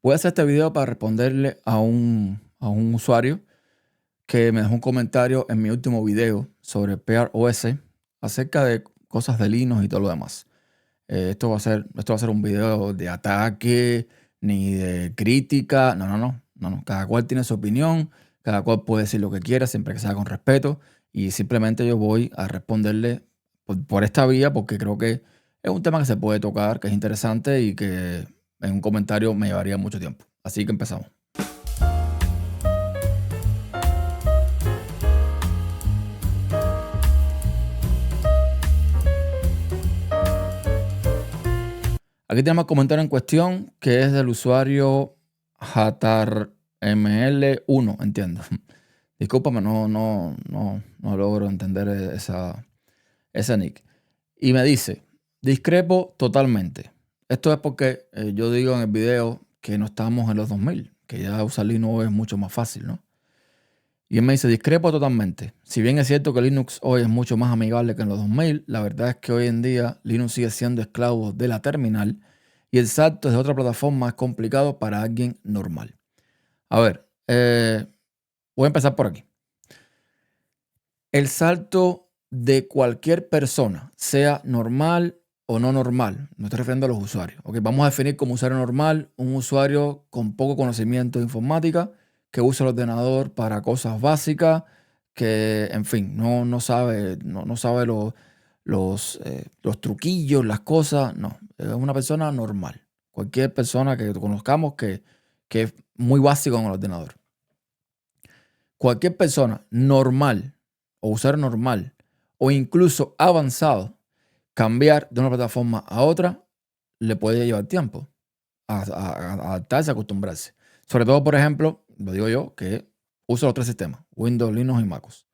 Voy a hacer este video para responderle a un usuario que me dejó un comentario en mi último video sobre Pear OS acerca de cosas de Linux y todo lo demás. Esto va a ser un video de ataque ni de crítica. No. Cada cual tiene su opinión, cada cual puede decir lo que quiera siempre que sea con respeto y simplemente yo voy a responderle por esta vía porque creo que es un tema que se puede tocar, que es interesante y que en un comentario me llevaría mucho tiempo. Así que empezamos. Aquí tenemos el comentario en cuestión que es del usuario JatarML1, entiendo. Discúlpame, no logro entender ese nick. Y me dice, discrepo totalmente. Esto es porque yo digo en el video que no estamos en los 2000, que ya usar Linux es mucho más fácil, ¿no? Y él me dice, discrepo totalmente. Si bien es cierto que Linux hoy es mucho más amigable que en los 2000, la verdad es que hoy en día Linux sigue siendo esclavo de la terminal y el salto de otra plataforma es complicado para alguien normal. A ver, voy a empezar por aquí. El salto de cualquier persona, sea normal o no normal, me estoy refiriendo a los usuarios. Okay, vamos a definir como usuario normal un usuario con poco conocimiento de informática, que usa el ordenador para cosas básicas, que, en fin, no sabe los truquillos, las cosas. No, es una persona normal. Cualquier persona que conozcamos que es muy básico en el ordenador. Cualquier persona normal o usuario normal o incluso avanzado, cambiar de una plataforma a otra le puede llevar tiempo a adaptarse, a acostumbrarse. Sobre todo, por ejemplo, lo digo yo, que uso los tres sistemas, Windows, Linux y MacOS.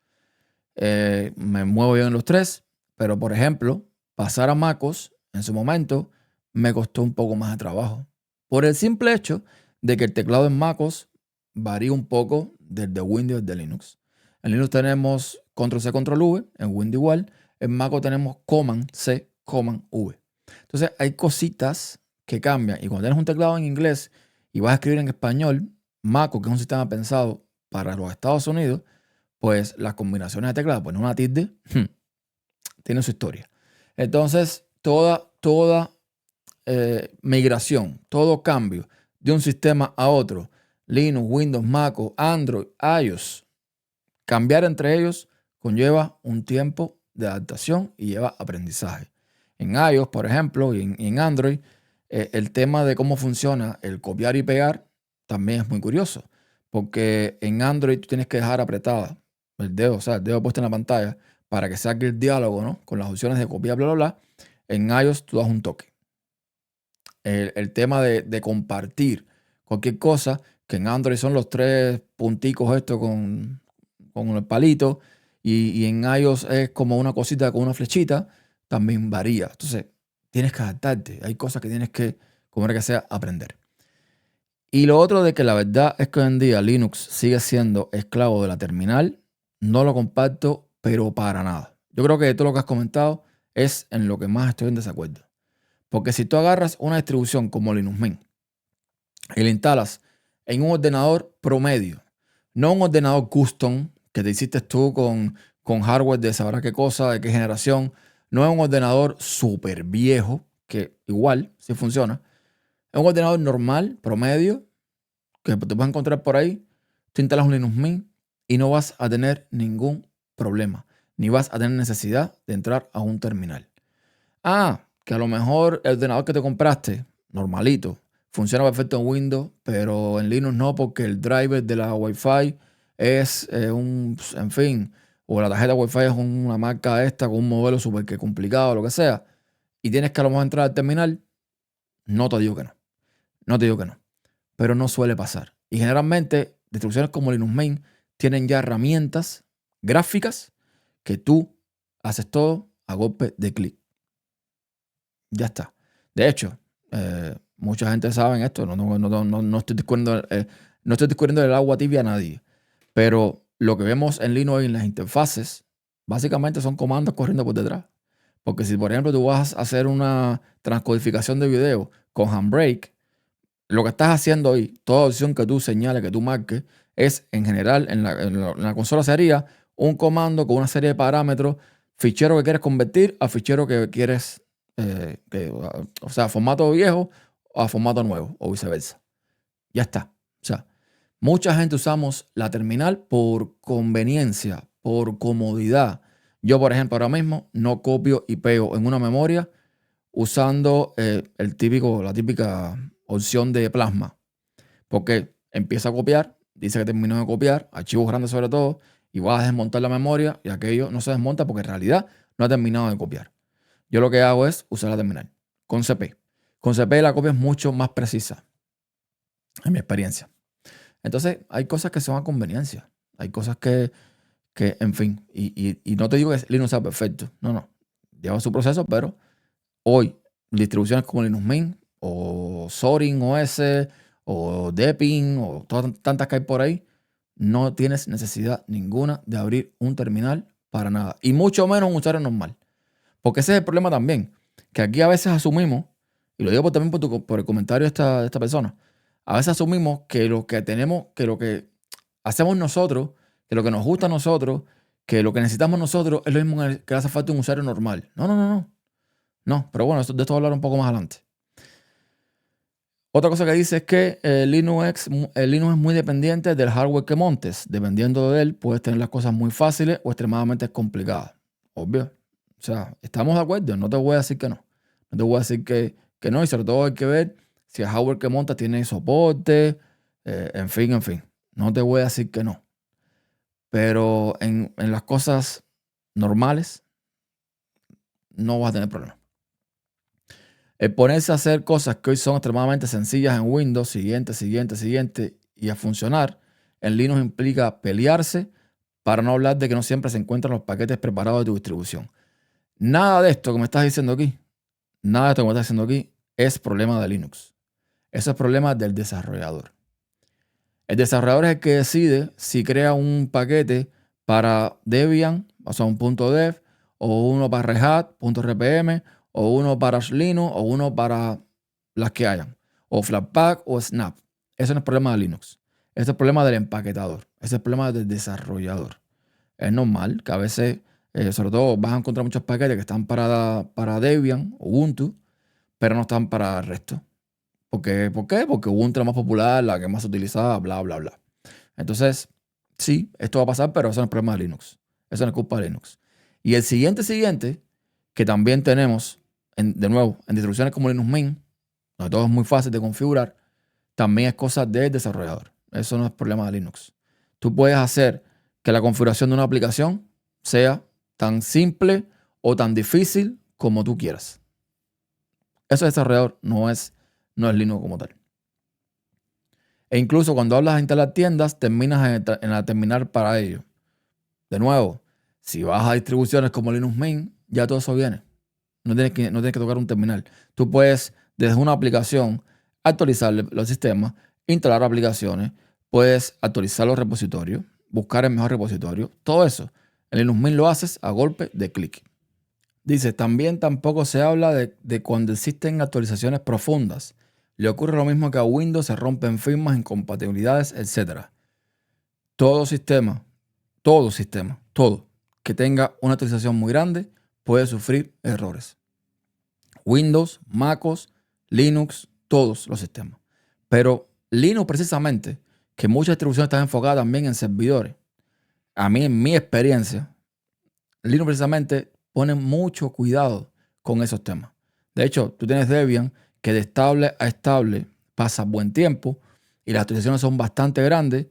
Me muevo yo en los tres, pero por ejemplo, pasar a MacOS en su momento me costó un poco más de trabajo. Por el simple hecho de que el teclado en MacOS varía un poco del de Windows y de Linux. En Linux tenemos Control-C, Control-V, en Windows igual. En MacOS tenemos Command-C, Command-V. Entonces hay cositas que cambian. Y cuando tienes un teclado en inglés y vas a escribir en español, MacOS, que es un sistema pensado para los Estados Unidos, pues las combinaciones de teclado, pues una tilde, tiene su historia. Entonces, toda migración, todo cambio de un sistema a otro, Linux, Windows, MacOS, Android, iOS, cambiar entre ellos conlleva un tiempo de adaptación y lleva aprendizaje. En iOS, por ejemplo, y en Android, el tema de cómo funciona el copiar y pegar también es muy curioso, porque en Android tú tienes que dejar apretada el dedo, o sea, el dedo puesto en la pantalla para que saque el diálogo, ¿no? Con las opciones de copiar, bla, bla, bla. En iOS tú das un toque. El tema de compartir cualquier cosa, que en Android son los tres punticos estos con el palito, y en iOS es como una cosita con una flechita, también varía. Entonces, tienes que adaptarte. Hay cosas que tienes que, como era que sea, aprender. Y lo otro de que la verdad es que hoy en día Linux sigue siendo esclavo de la terminal, no lo comparto, pero para nada. Yo creo que todo lo que has comentado es en lo que más estoy en desacuerdo. Porque si tú agarras una distribución como Linux Mint y la instalas en un ordenador promedio, no un ordenador custom que te hiciste tú con hardware de sabrá qué cosa, de qué generación, no es un ordenador súper viejo, que igual sí funciona, es un ordenador normal, promedio, que te vas a encontrar por ahí. Tú instalas un Linux Mint y no vas a tener ningún problema, ni vas a tener necesidad de entrar a un terminal. Que a lo mejor el ordenador que te compraste, normalito, funciona perfecto en Windows, pero en Linux no, porque el driver de la Wi-Fi es en fin, o la tarjeta Wi-Fi es una marca esta con un modelo súper que complicado, lo que sea, y tienes que a lo mejor entrar al terminal. No te digo que no. No te digo que no. Pero no suele pasar. Y generalmente, distribuciones como Linux Mint tienen ya herramientas gráficas que tú haces todo a golpe de clic. Ya está. De hecho, mucha gente sabe esto. No estoy discutiendo el agua tibia a nadie. Pero lo que vemos en Linux en las interfaces, básicamente son comandos corriendo por detrás. Porque si, por ejemplo, tú vas a hacer una transcodificación de video con Handbrake, lo que estás haciendo ahí, toda opción que tú señales, que tú marques, es en general, en la consola sería un comando con una serie de parámetros, fichero que quieres convertir a fichero que quieres, o sea, formato viejo a formato nuevo o viceversa. Ya está. O sea, mucha gente usamos la terminal por conveniencia, por comodidad. Yo, por ejemplo, ahora mismo no copio y pego en una memoria usando la típica opción de plasma. Porque empieza a copiar, dice que terminó de copiar, archivos grandes sobre todo, y vas a desmontar la memoria y aquello no se desmonta porque en realidad no ha terminado de copiar. Yo lo que hago es usar la terminal con CP. Con CP la copia es mucho más precisa, en mi experiencia. Entonces, hay cosas que son a conveniencia. Hay cosas que en fin, y no te digo que Linux sea perfecto. No, no. Lleva su proceso, pero hoy distribuciones como Linux Mint o Zorin OS o Deepin o todas tantas que hay por ahí, no tienes necesidad ninguna de abrir un terminal para nada. Y mucho menos un usuario normal. Porque ese es el problema también. Que aquí a veces asumimos, y lo digo también por el comentario de esta persona, a veces asumimos que lo que tenemos, que lo que hacemos nosotros, que lo que nos gusta a nosotros, que lo que necesitamos nosotros es lo mismo que le hace falta un usuario normal. No, no, no, no. No, pero bueno, de esto voy a hablar un poco más adelante. Otra cosa que dice es que el Linux es muy dependiente del hardware que montes. Dependiendo de él, puedes tener las cosas muy fáciles o extremadamente complicadas. Obvio. O sea, estamos de acuerdo. No te voy a decir que no. No te voy a decir que no. Y sobre todo hay que ver si el hardware que montas tiene soporte. En fin, en fin. No te voy a decir que no. Pero en las cosas normales no vas a tener problemas. El ponerse a hacer cosas que hoy son extremadamente sencillas en Windows, siguiente, y a funcionar, en Linux implica pelearse, para no hablar de que no siempre se encuentran los paquetes preparados de tu distribución. Nada de esto que me estás diciendo aquí, nada de esto que me estás diciendo aquí es problema de Linux. Eso es problema del desarrollador. El desarrollador es el que decide si crea un paquete para Debian, o sea, un .dev, o uno para Red Hat, .rpm, o uno para Linux, o uno para las que hayan, o Flatpak o Snap. Ese no es problema de Linux. Ese es el problema del empaquetador. Ese es el problema del desarrollador. Es normal que a veces, sobre todo, vas a encontrar muchos paquetes que están para Debian, Ubuntu, pero no están para el resto. ¿Por qué? Porque Ubuntu es la más popular, la que más se utilizaba, bla, bla, bla. Entonces, sí, esto va a pasar, pero eso no es problema de Linux. Eso no es culpa de Linux. Y el siguiente, que también tenemos, de nuevo, en distribuciones como Linux Mint, donde todo es muy fácil de configurar, también es cosa del desarrollador. Eso no es problema de Linux. Tú puedes hacer que la configuración de una aplicación sea tan simple o tan difícil como tú quieras. Eso es desarrollador, no es Linux como tal. E incluso cuando hablas de instalar tiendas, terminas en la terminal para ello. De nuevo, si vas a distribuciones como Linux Mint, ya todo eso viene. No tienes que tocar un terminal. Tú puedes, desde una aplicación, actualizar los sistemas, instalar aplicaciones, puedes actualizar los repositorios, buscar el mejor repositorio. Todo eso en Linux Mint lo haces a golpe de clic. Dice, también tampoco se habla de cuando existen actualizaciones profundas. Le ocurre lo mismo que a Windows, se rompen firmas, incompatibilidades, etc. Todo sistema que tenga una actualización muy grande puede sufrir errores. Windows, MacOS, Linux, todos los sistemas. Pero Linux precisamente, que muchas distribuciones están enfocadas también en servidores. A mí, en mi experiencia, Linux precisamente pone mucho cuidado con esos temas. De hecho, tú tienes Debian que de estable a estable pasa buen tiempo y las actualizaciones son bastante grandes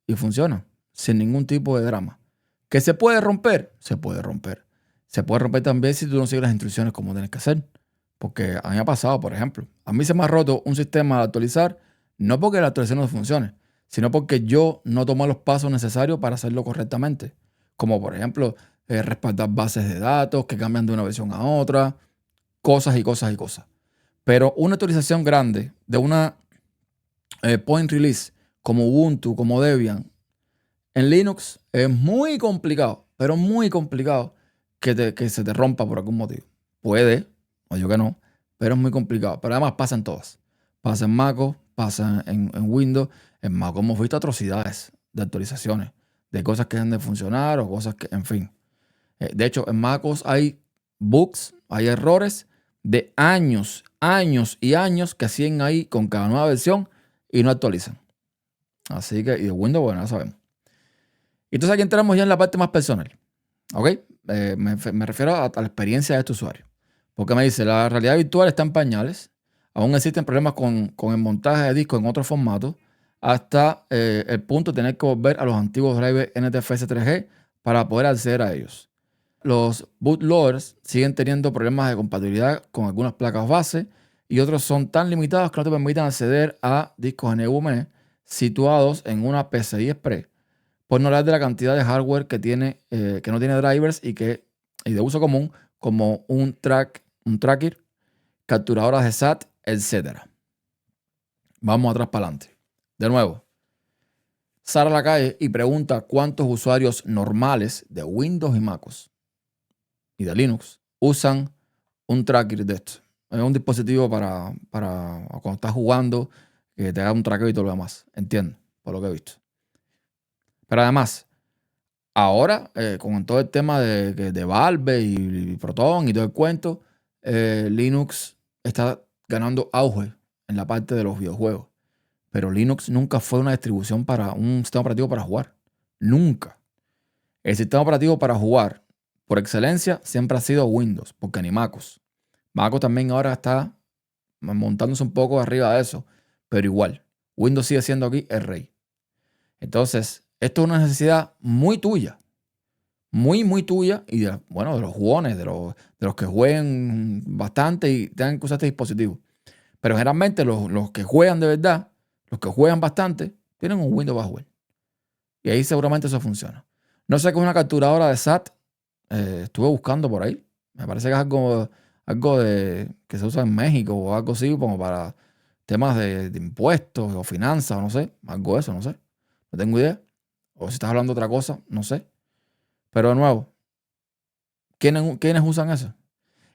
y funcionan sin ningún tipo de drama. ¿Que se puede romper? Se puede romper. Se puede romper también si tú no sigues las instrucciones como tienes que hacer. Porque a mí me ha pasado, por ejemplo, a mí se me ha roto un sistema al actualizar, no porque la actualización no funcione, sino porque yo no tomé los pasos necesarios para hacerlo correctamente. Como por ejemplo, respaldar bases de datos que cambian de una versión a otra, cosas y cosas y cosas. Pero una actualización grande de una point release como Ubuntu, como Debian, en Linux es muy complicado, pero muy complicado que se te rompa por algún motivo. Puede, o yo que no, pero es muy complicado. Pero además pasa en todas. Pasa en MacOS, pasa en Windows. En Mac hemos visto atrocidades de actualizaciones, de cosas que dejan de funcionar o cosas que, en fin. De hecho, en MacOS hay bugs, hay errores de años, años y años que siguen ahí con cada nueva versión y no actualizan. Así que, y de Windows, bueno, ya sabemos. Entonces aquí entramos ya en la parte más personal. ¿Ok? Me refiero a la experiencia de este usuario. Porque me dice, la realidad virtual está en pañales. Aún existen problemas con el montaje de discos en otros formatos, hasta el punto de tener que volver a los antiguos drivers NTFS 3G para poder acceder a ellos. Los bootloaders siguen teniendo problemas de compatibilidad con algunas placas base y otros son tan limitados que no te permiten acceder a discos NVMe situados en una PCI Express, por no hablar de la cantidad de hardware que tiene, que no tiene drivers y de uso común, como un tracker, capturadoras de SAT, etc. Vamos atrás para adelante. De nuevo, sale a la calle y pregunta cuántos usuarios normales de Windows y MacOS y de Linux usan un tracker de esto. Es un dispositivo para cuando estás jugando, que te haga un tracker y todo lo demás. Entiendo, por lo que he visto. Pero además, ahora, con todo el tema de Valve y Proton y todo el cuento, Linux está ganando auge en la parte de los videojuegos. Pero Linux nunca fue una distribución para un sistema operativo para jugar. Nunca. El sistema operativo para jugar, por excelencia, siempre ha sido Windows, porque ni MacOS. MacOS también ahora está montándose un poco arriba de eso, pero igual, Windows sigue siendo aquí el rey. Entonces, esto es una necesidad muy tuya. Muy, muy tuya y de los jugones, de los que jueguen bastante y tengan que usar este dispositivo. Pero generalmente los que juegan de verdad, los que juegan bastante, tienen un Windows para jugar. Y ahí seguramente eso funciona. No sé qué es una capturadora de SAT. Estuve buscando por ahí. Me parece que es algo que se usa en México o algo así como para temas de impuestos o finanzas o no sé. Algo de eso, no sé. No tengo idea. O si estás hablando de otra cosa, no sé. Pero de nuevo, ¿quiénes usan eso?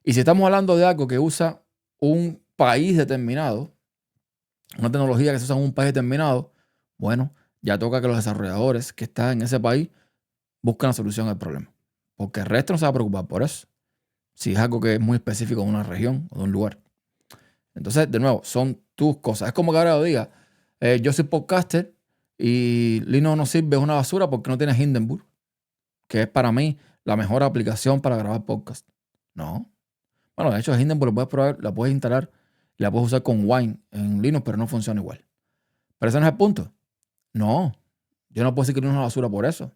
Y si estamos hablando de algo que usa un país determinado, una tecnología que se usa en un país determinado, bueno, ya toca que los desarrolladores que están en ese país busquen la solución al problema. Porque el resto no se va a preocupar por eso. Si es algo que es muy específico de una región o de un lugar. Entonces, de nuevo, son tus cosas. Es como que ahora diga, yo soy podcaster y Linux no sirve, es una basura porque no tiene Hindenburg, que es para mí la mejor aplicación para grabar podcast. No. Bueno, de hecho, Hindenburg la puedes probar, la puedes instalar y la puedes usar con Wine en Linux, pero no funciona igual. Pero ese no es el punto. No. Yo no puedo decir que Linux es una basura por eso.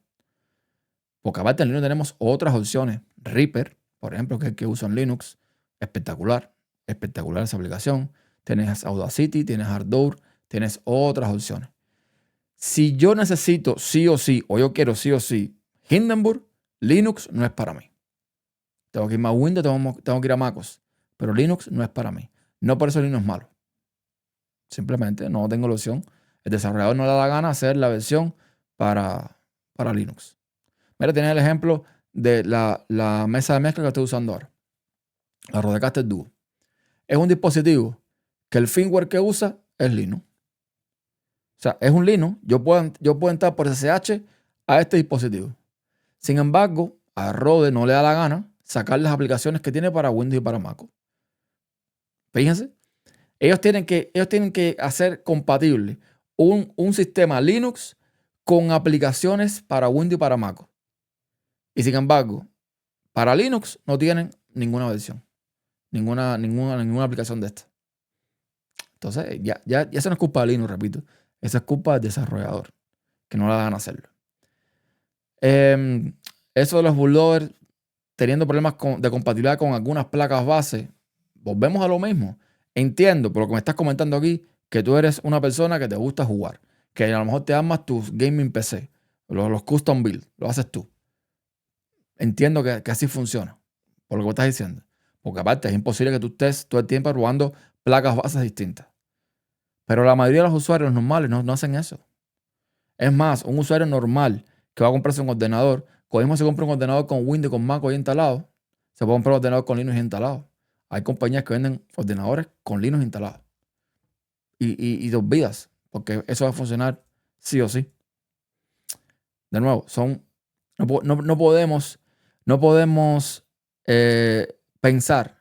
Porque aparte en Linux tenemos otras opciones. Reaper, por ejemplo, que es el que uso en Linux. Espectacular. Espectacular esa aplicación. Tienes Audacity, tienes Ardour, tienes otras opciones. Si yo necesito sí o sí, o yo quiero sí o sí, Hindenburg, Linux no es para mí. Tengo que ir a Windows, tengo que ir a MacOS. Pero Linux no es para mí. No por eso Linux es malo. Simplemente no tengo la opción. El desarrollador no le da la gana hacer la versión para Linux. Mira, tienes el ejemplo de la mesa de mezcla que estoy usando ahora. La Rodecaster Duo. Es un dispositivo que el firmware que usa es Linux. O sea, es un Linux. Yo puedo entrar por SSH a este dispositivo. Sin embargo, a Rode no le da la gana sacar las aplicaciones que tiene para Windows y para Mac. Fíjense. Ellos tienen que hacer compatible un sistema Linux con aplicaciones para Windows y para Mac. Y sin embargo, para Linux no tienen ninguna versión. Ninguna aplicación de esta. Entonces, ya eso no es culpa de Linux, repito. Eso es culpa del desarrollador, que no la dejan hacerlo. Eso de los bootloaders teniendo problemas de compatibilidad con algunas placas base, volvemos a lo mismo. Entiendo, por lo que me estás comentando aquí, que tú eres una persona que te gusta jugar, que a lo mejor te armas tus gaming PC, los custom build, lo haces tú. Entiendo que así funciona, por lo que me estás diciendo. Porque aparte es imposible que tú estés todo el tiempo probando placas bases distintas. Pero la mayoría de los usuarios normales no hacen eso. Es más, un usuario normal que va a comprarse un ordenador, cuando mismo se compra un ordenador con Windows y con Mac hoy instalado, se puede comprar un ordenador con Linux instalado. Hay compañías que venden ordenadores con Linux instalado. y te olvidas, porque eso va a funcionar sí o sí. De nuevo, no podemos pensar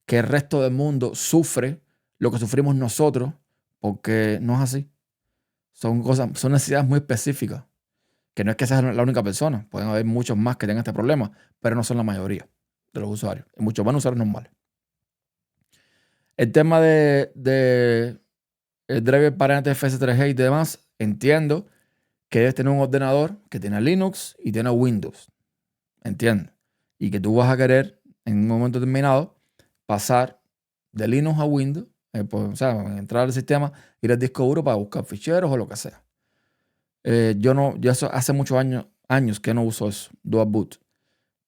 que el resto del mundo sufre lo que sufrimos nosotros, porque no es así. Son necesidades muy específicas, que no es que seas la única persona. Pueden haber muchos más que tengan este problema, pero no son la mayoría de los usuarios. Y muchos van a usuarios normales. El tema de el driver para NTFS 3G y demás, entiendo que debes tener un ordenador que tiene Linux y tiene Windows. Entiendo. Y que tú vas a querer, en un momento determinado, pasar de Linux a Windows, o sea, entrar al sistema, ir al disco duro para buscar ficheros o lo que sea. Yo eso hace muchos años que no uso eso, Dual Boot.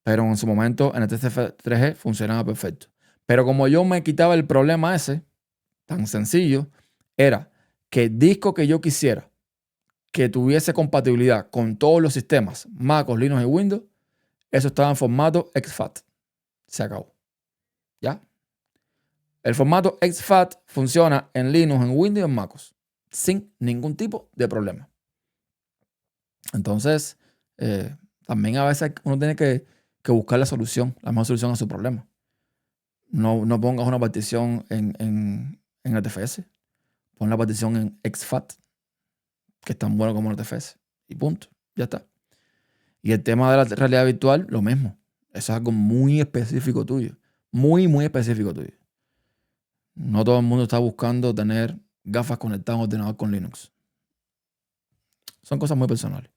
Pero en su momento en el TCF 3G funcionaba perfecto. Pero como yo me quitaba el problema ese, tan sencillo, era que el disco que yo quisiera que tuviese compatibilidad con todos los sistemas, MacOS, Linux y Windows, eso estaba en formato exFAT. Se acabó. ¿Ya? El formato exFAT funciona en Linux, en Windows y en MacOS, sin ningún tipo de problema. Entonces, también a veces uno tiene que buscar la mejor solución a su problema. No pongas una partición en NTFS. Pon la partición en exFAT, que es tan bueno como NTFS. Y punto. Ya está. Y el tema de la realidad virtual, lo mismo. Eso es algo muy específico tuyo. Muy, muy específico tuyo. No todo el mundo está buscando tener gafas conectadas a un ordenador con Linux. Son cosas muy personales.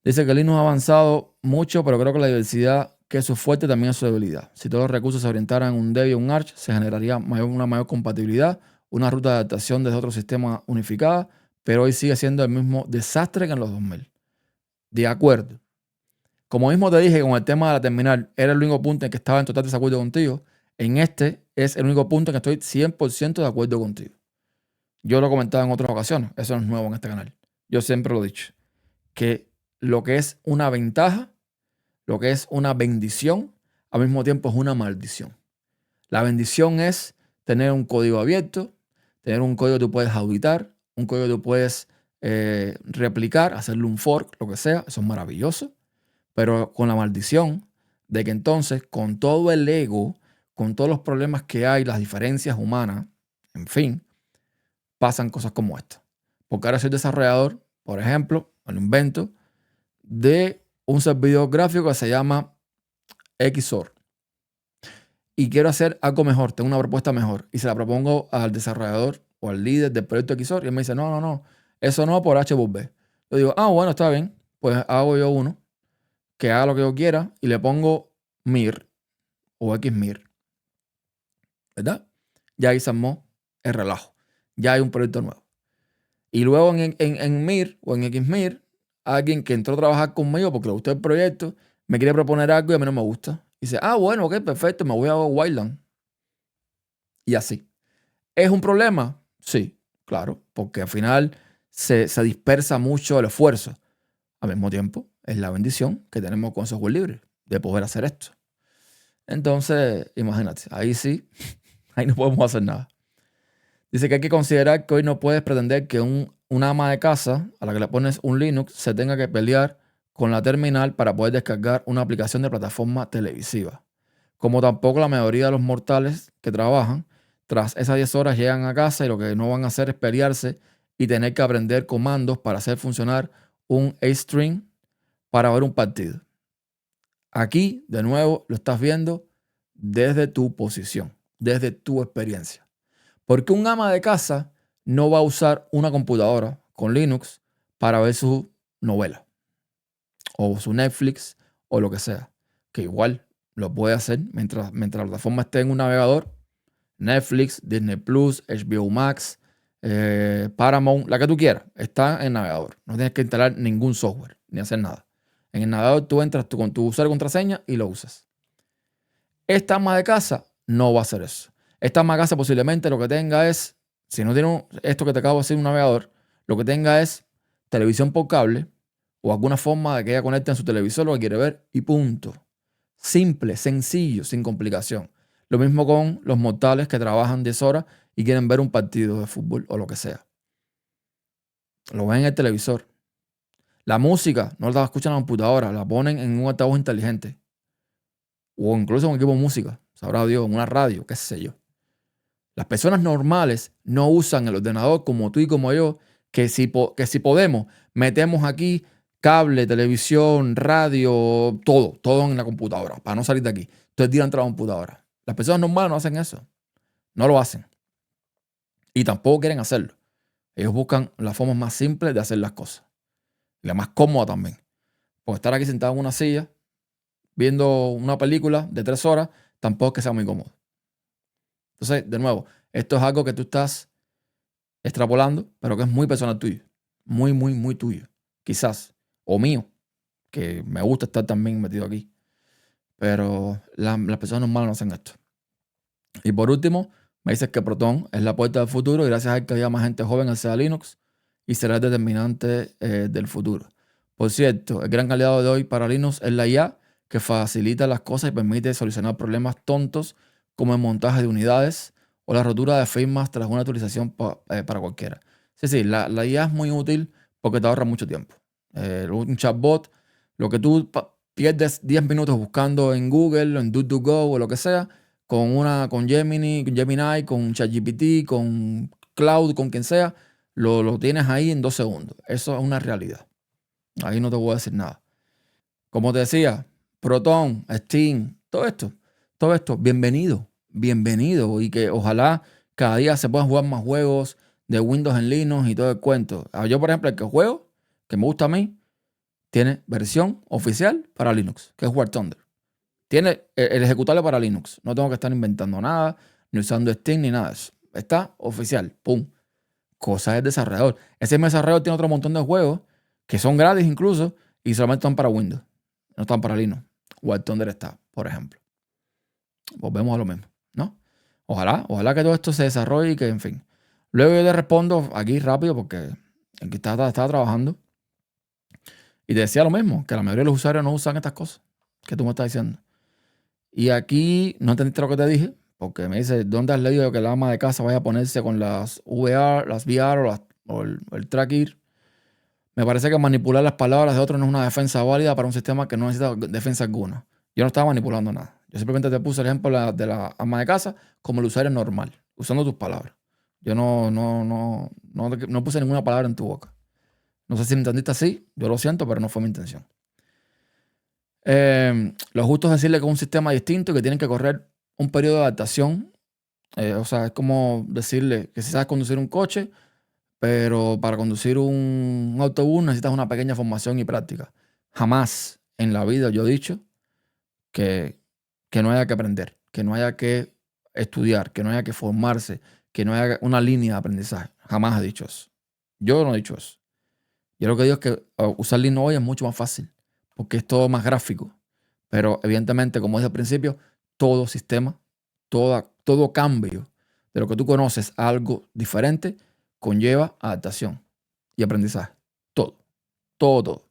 Dice que Linux ha avanzado mucho, pero creo que la diversidad que es su fuerte también es su debilidad. Si todos los recursos se orientaran en un Debian o un Arch, se generaría una mayor compatibilidad, una ruta de adaptación desde otro sistema unificada, pero hoy sigue siendo el mismo desastre que en los 2000. De acuerdo. Como mismo te dije, con el tema de la terminal, era el único punto en que estaba en total desacuerdo contigo. En este es el único punto en que estoy 100% de acuerdo contigo. Yo lo he comentado en otras ocasiones. Eso no es nuevo en este canal. Yo siempre lo he dicho. Que lo que es una ventaja, lo que es una bendición, al mismo tiempo es una maldición. La bendición es tener un código abierto, tener un código que tú puedes auditar, un código que tú puedes replicar, hacerle un fork, lo que sea. Eso es maravilloso. Pero con la maldición de que entonces, con todo el ego, con todos los problemas que hay, las diferencias humanas, en fin, pasan cosas como esta. Porque ahora soy desarrollador, por ejemplo, me lo invento, de un servidor gráfico que se llama XOR. Y quiero hacer algo mejor, tengo una propuesta mejor. Y se la propongo al desarrollador o al líder del proyecto XOR. Y él me dice, no, eso no por H por B. Yo digo, bueno, está bien, pues hago yo uno que haga lo que yo quiera y le pongo MIR o XMIR, ¿verdad? Ya ahí se armó el relajo. Ya hay un proyecto nuevo. Y luego en MIR o en XMIR, alguien que entró a trabajar conmigo porque le gustó el proyecto, me quiere proponer algo y a mí no me gusta. Y dice, bueno, ok, perfecto, me voy a Wildland. Y así. ¿Es un problema? Sí, claro, porque al final se dispersa mucho el esfuerzo. Al mismo tiempo, es la bendición que tenemos con software libre de poder hacer esto. Entonces, imagínate, ahí sí, ahí no podemos hacer nada. Dice que hay que considerar que hoy no puedes pretender que una ama de casa a la que le pones un Linux se tenga que pelear con la terminal para poder descargar una aplicación de plataforma televisiva. Como tampoco la mayoría de los mortales que trabajan tras esas 10 horas llegan a casa y lo que no van a hacer es pelearse y tener que aprender comandos para hacer funcionar un A-String para ver un partido. Aquí, de nuevo, lo estás viendo desde tu posición, desde tu experiencia. Porque un ama de casa no va a usar una computadora con Linux para ver su novela o su Netflix o lo que sea. Que igual lo puede hacer mientras la plataforma esté en un navegador. Netflix, Disney Plus, HBO Max, Paramount, la que tú quieras, está en el navegador. No tienes que instalar ningún software ni hacer nada. En el navegador tú entras con tu usuario y contraseña y lo usas. Esta ama de casa no va a hacer eso. Esta ama de casa posiblemente lo que tenga es, si no tiene esto que te acabo de decir, un navegador, lo que tenga es televisión por cable o alguna forma de que ella conecte en su televisor lo que quiere ver y punto. Simple, sencillo, sin complicación. Lo mismo con los mortales que trabajan 10 horas y quieren ver un partido de fútbol o lo que sea. Lo ven en el televisor. La música no la escuchan en la computadora, la ponen en un altavoz inteligente. O incluso en un equipo de música, sabrá Dios, en una radio, qué sé yo. Las personas normales no usan el ordenador como tú y como yo, que si podemos, metemos aquí cable, televisión, radio, todo en la computadora, para no salir de aquí. Entonces tiran entre la computadora. Las personas normales no hacen eso. No lo hacen. Y tampoco quieren hacerlo. Ellos buscan la forma más simple de hacer las cosas. Y la más cómoda también. Porque estar aquí sentado en una silla, viendo una película de 3 horas, tampoco es que sea muy cómodo. Entonces, de nuevo, esto es algo que tú estás extrapolando, pero que es muy personal tuyo. Muy, muy, muy tuyo. Quizás. O mío, que me gusta estar también metido aquí. Pero las personas normales no hacen esto. Y por último, me dices que Proton es la puerta del futuro y gracias a él que haya más gente joven al sea Linux y será el determinante del futuro. Por cierto, el gran aliado de hoy para Linux es la IA, que facilita las cosas y permite solucionar problemas tontos como el montaje de unidades o la rotura de firmas tras una actualización para cualquiera. Sí, la IA es muy útil porque te ahorra mucho tiempo. Un chatbot, lo que tú pierdes 10 minutos buscando en Google, o en DuckDuckGo o lo que sea, con Gemini, con ChatGPT, con Cloud, con quien sea, lo tienes ahí en 2 segundos. Eso es una realidad. Ahí no te voy a decir nada. Como te decía, Proton, Steam, todo esto, bienvenido. Y que ojalá cada día se puedan jugar más juegos de Windows en Linux y todo el cuento. Yo, por ejemplo, el que juego, que me gusta a mí, tiene versión oficial para Linux, que es War Thunder. Tiene el ejecutable para Linux. No tengo que estar inventando nada, ni usando Steam, ni nada de eso. Está oficial. Pum. Cosa del desarrollador. Ese mismo desarrollador tiene otro montón de juegos que son gratis incluso y solamente están para Windows. No están para Linux. War Thunder está, por ejemplo. Volvemos a lo mismo, ¿no? Ojalá que todo esto se desarrolle y que, en fin. Luego yo te respondo aquí rápido porque aquí estaba trabajando y te decía lo mismo, que la mayoría de los usuarios no usan estas cosas que tú me estás diciendo. Y aquí no entendiste lo que te dije, porque me dice, ¿dónde has leído que la ama de casa vaya a ponerse con las VR, las VR o el tracker? Me parece que manipular las palabras de otros no es una defensa válida para un sistema que no necesita defensa alguna. Yo no estaba manipulando nada. Yo simplemente te puse el ejemplo de la ama de casa como el usuario normal, usando tus palabras. Yo no puse ninguna palabra en tu boca. No sé si me entendiste así, yo lo siento, pero no fue mi intención. Lo justo es decirle que es un sistema distinto y que tienen que correr un periodo de adaptación. O sea, es como decirle que si sabes conducir un coche, pero para conducir un autobús necesitas una pequeña formación y práctica. Jamás en la vida yo he dicho que no haya que aprender, que no haya que estudiar, que no haya que formarse, que no haya una línea de aprendizaje. Jamás he dicho eso. Yo no he dicho eso. Yo lo que digo es que usar Linux hoy es mucho más fácil, porque es todo más gráfico. Pero evidentemente, como dije al principio, todo sistema, todo cambio de lo que tú conoces a algo diferente conlleva adaptación y aprendizaje. Todo, todo.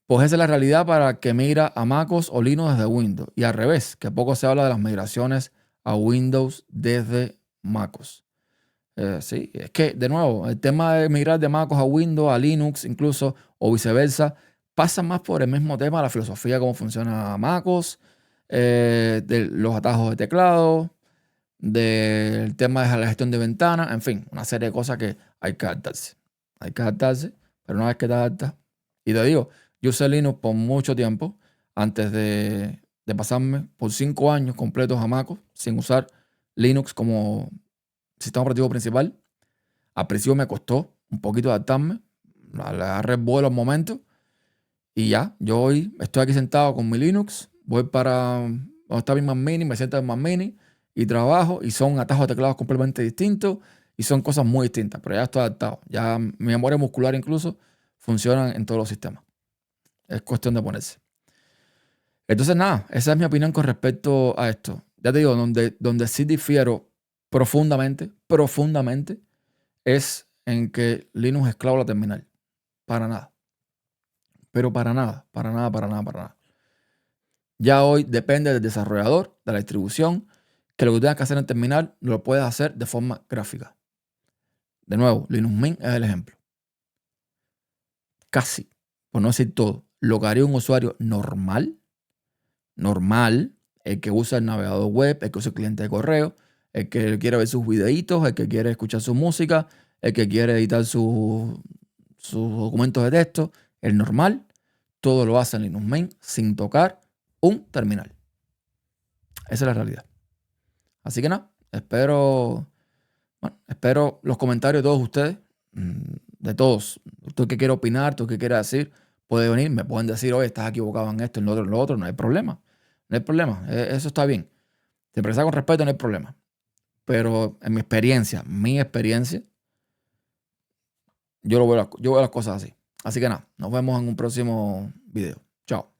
Pues esa es la realidad para que migra a MacOS o Linux desde Windows. Y al revés, que poco se habla de las migraciones a Windows desde MacOS. Sí, es que, de nuevo, el tema de migrar de MacOS a Windows, a Linux incluso, o viceversa, pasa más por el mismo tema, la filosofía, cómo funciona MacOS, de los atajos de teclado, del tema de la gestión de ventanas, en fin, una serie de cosas que hay que adaptarse. Hay que adaptarse, pero una vez que te adaptas, y te digo, yo usé Linux por mucho tiempo, antes de pasarme por 5 años completos a MacOS, sin usar Linux como sistema operativo principal. Al principio me costó un poquito adaptarme, le agarré el vuelo al momento y ya, yo hoy estoy aquí sentado con mi Linux, voy para donde está mi Mac Mini, me siento en Mac Mini y trabajo y son atajos de teclados completamente distintos y son cosas muy distintas, pero ya estoy adaptado. Ya mi memoria muscular incluso funciona en todos los sistemas. Es cuestión de ponerse. Entonces nada, esa es mi opinión con respecto a esto. Ya te digo, donde sí difiero profundamente, es en que Linux es cláusula terminal. Para nada. Pero para nada. Ya hoy depende del desarrollador, de la distribución, que lo que tengas que hacer en terminal lo puedes hacer de forma gráfica. De nuevo, Linux Mint es el ejemplo. Casi, por no decir todo, lo que haría un usuario normal, el que usa el navegador web, el que usa el cliente de correo, el que quiere ver sus videitos, el que quiere escuchar su música, el que quiere editar sus documentos de texto, el normal, todo lo hace en Linux Mint sin tocar un terminal. Esa es la realidad. Así que nada, espero los comentarios de todos ustedes, de todos. Tú que quiere opinar, tú que quiere decir, puede venir, me pueden decir, oye, estás equivocado en esto, en lo otro, no hay problema. No hay problema, eso está bien. Si expresar con respeto, no hay problema. Pero en mi experiencia, yo veo las cosas así. Así que nada, nos vemos en un próximo video. Chao.